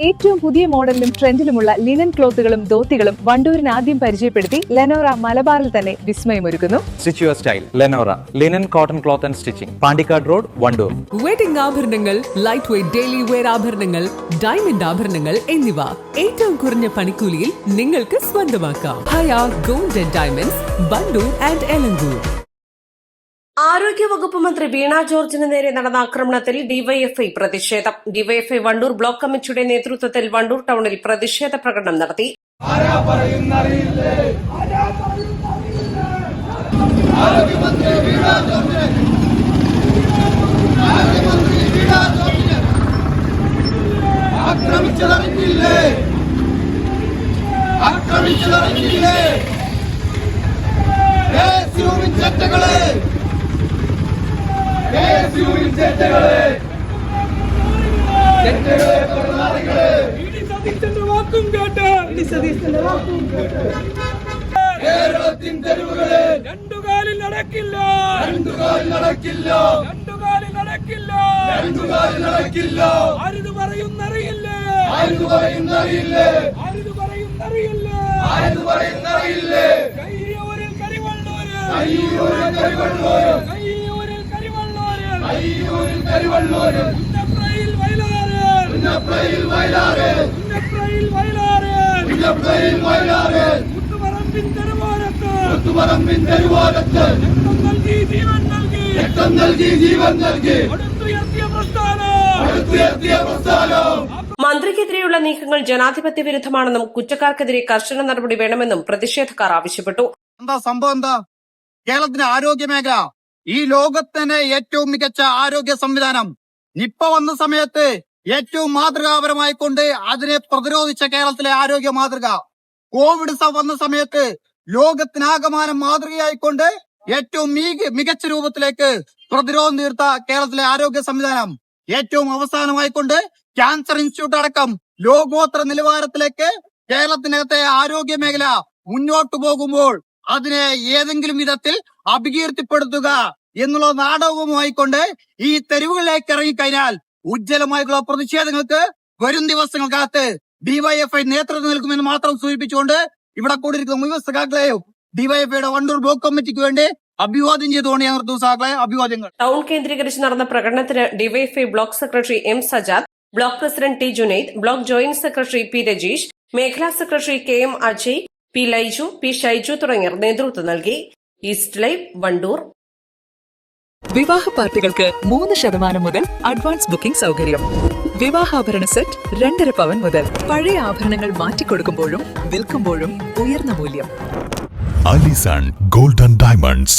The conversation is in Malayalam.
ഏറ്റവും പുതിയ മോഡലിലും ട്രെൻഡിലുമുള്ള ലിനൻ ക്ലോത്തുകളും ധോത്തികളും വണ്ടൂരിന് ആദ്യം പരിചയപ്പെടുത്തി ലെനോറ മലബാറിൽ തന്നെ വിസ്മയമൊരുക്കുന്നു. Stitch your style Lenora linen cotton cloth and stitching, Pandikkad road, Wandoor. Wedding ആഭരണങ്ങൾ, ലൈറ്റ് വെയ്റ്റ് ഡെയിലി വെയർ ആഭരണങ്ങൾ, ഡയമണ്ട് ആഭരണങ്ങൾ എന്നിവ ഏറ്റവും കുറഞ്ഞ പണിക്കൂലിയിൽ നിങ്ങൾക്ക് സ്വന്തമാക്കാം. Haya gold and diamonds, Wandoor and Elankur. ആരോഗ്യവകുപ്പ് മന്ത്രി വീണ ജോർജിന് നേരെ നടന്ന ആക്രമണത്തിൽ ഡിവൈഎഫ്ഐ പ്രതിഷേധം. ഡിവൈഎഫ്ഐ വണ്ടൂർ ബ്ലോക്ക് കമ്മിറ്റിയുടെ നേതൃത്വത്തിൽ വണ്ടൂർ ടൗണിൽ പ്രതിഷേധ പ്രകടനം നടത്തി. കേരളത്തിൻ തെരുവുകളെ രണ്ടുകാലിൽ നടക്കില്ല, രണ്ടുകാലിൽ നടക്കില്ല, രണ്ടുകാലിൽ നടക്കില്ല, രണ്ടുകാലിൽ നടക്കില്ല. ആരിത് പറയുന്നറിയില്ലേ, ആരിത് പറയുന്നറിയില്ലേ, ആരിത് പറയുന്നറിയില്ലേ, ആരിത് പറയുന്നറിയില്ലേ. കയ്യൂരിൽ കരിവള്ളൂര്, കയ്യൂരിൽ കരിവള്ളൂര്, കയ്യൂരിൽ കരിവള്ളൂര്, കയ്യൂരിൽ കരിവള്ളൂര്. ഉന്നപ്രയിൽ വയലാറ്, ഉന്നപ്രയിൽ വയലാറ്, ഉന്നപ്രയിൽ വയലാറ്, ഉന്നപ്രയിൽ വയലാറ്. മുത്തുപറമ്പിൻ തെരുവോരത്ത്, മുത്തുപറമ്പിൻ തെരുവോരത്ത് രക്തം നൽകി ജീവൻ നൽകി, രക്തം നൽകി ജീവൻ നൽകി അടുത്തുയർത്തിയ പ്രസ്ഥാനം, അടുത്തുയർത്തിയ പ്രസ്ഥാനം. മന്ത്രിക്കെതിരെയുള്ള നീക്കങ്ങൾ ജനാധിപത്യ വിരുദ്ധമാണെന്നും കുറ്റക്കാർക്കെതിരെ കർശന നടപടി വേണമെന്നും പ്രതിഷേധക്കാർ ആവശ്യപ്പെട്ടു. എന്താ സംഭവം? എന്താ കേരളത്തിന്റെ ആരോഗ്യ മേഖല ഈ ലോകത്തിന് ഏറ്റവും മികച്ച ആരോഗ്യ സംവിധാനം നിപ്പ വന്ന സമയത്ത് ഏറ്റവും മാതൃകാപരമായിക്കൊണ്ട് അതിനെ പ്രതിരോധിച്ച കേരളത്തിലെ ആരോഗ്യ മാതൃക, കോവിഡ് വന്ന സമയത്ത് ലോകത്തിനാകമാനം മാതൃകയായിക്കൊണ്ട് ഏറ്റവും മികച്ച രൂപത്തിലേക്ക് പ്രതിരോധം തീർത്ത കേരളത്തിലെ ആരോഗ്യ സംവിധാനം, ഏറ്റവും അവസാനമായിക്കൊണ്ട് ക്യാൻസർ ഇൻസ്റ്റിറ്റ്യൂട്ട് അടക്കം ലോകോത്തര നിലവാരത്തിലേക്ക് കേരളത്തിനകത്തെ ആരോഗ്യ മേഖല മുന്നോട്ടു പോകുമ്പോൾ അതിനെ ഏതെങ്കിലും വിധത്തിൽ അപകീർത്തിപ്പെടുത്തുക എന്നുള്ള നാടകവുമായിക്കൊണ്ട് ഈ തെരുവുകളിലേക്ക് ഇറങ്ങിക്കഴിഞ്ഞാൽ ഉജ്ജ്വലമായിട്ടുള്ള പ്രതിഷേധങ്ങൾക്ക് വരും ദിവസങ്ങൾക്കകത്ത് ഡിവൈഎഫ്ഐ നേതൃത്വം നൽകുമെന്ന് മാത്രം സൂചിപ്പിച്ചുകൊണ്ട് ഇവിടെ കൂടിയിരിക്കുന്ന മുഴുവൻ സഖാക്കളെയും ഡിവൈഎഫ്ഐയുടെ വണ്ടൂർ ബ്ലോക്ക് കമ്മിറ്റിക്ക് വേണ്ടി അഭിവാദ്യം ചെയ്തുകൊണ്ട് ഞാൻ നിർത്തുന്നു. സഖാക്കളെ അഭിവാദ്യങ്ങൾ. ടൗൺ കേന്ദ്രീകരിച്ച് നടന്ന പ്രകടനത്തിന് DYFI block secretary M Sajad, block president T Junaid, block joint secretary P Rajeesh, മേഖലാ secretary K M Ajay, P Laiju, P Shaiju തുടങ്ങിയവർ നേതൃത്വം നൽകി. East live, Wandoor. വിവാഹ പാർട്ടികൾക്ക് 3% മുതൽ അഡ്വാൻസ് ബുക്കിംഗ് സൗകര്യം. വിവാഹാഭരണ സെറ്റ് 2.5 പവൻ മുതൽ. പഴയ ആഭരണങ്ങൾ മാറ്റിക്കൊടുക്കുമ്പോഴും വിൽക്കുമ്പോഴും ഉയർന്ന മൂല്യം. Allison gold and diamonds,